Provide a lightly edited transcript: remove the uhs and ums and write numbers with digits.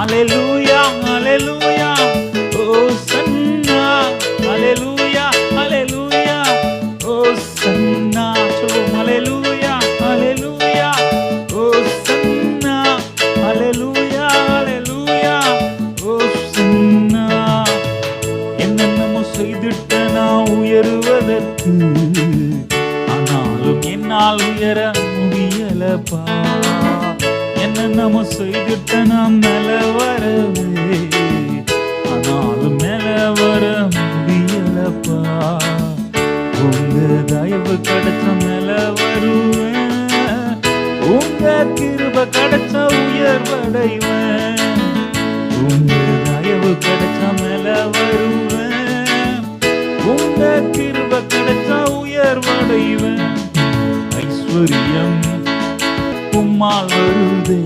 அல்லேலூயா அல்லேலூயா ஓசன்னா அல்லேலூயா அல்லேலூயா ஓசன்னா சொல்லுவோம் அல்லேலூயா அல்லேலூயா ஓசன்னா அல்லேலூயா அல்லேலூயா ஓசன்னா என்னென்னமோ செய்துட்ட நான் உயருவதற்கு ஆனாலும் என்னால் உயர முடியலப்பா என்னென்னமோ செய்துட்ட நான் மேல வரவே ஆனாலும் மேல வர முடியலப்பா உங்க தயவு கிடைச்ச மேல வருவேன் உங்க கிருபை கிடைச்ச உயர்வடைவேன் உங்க தயவு கிடைச்ச மேல வருவேன் உங்க கிருபை கிடைச்ச உயர்வடைவேன் ஐஸ்வர்யம் உம்மால் வருதே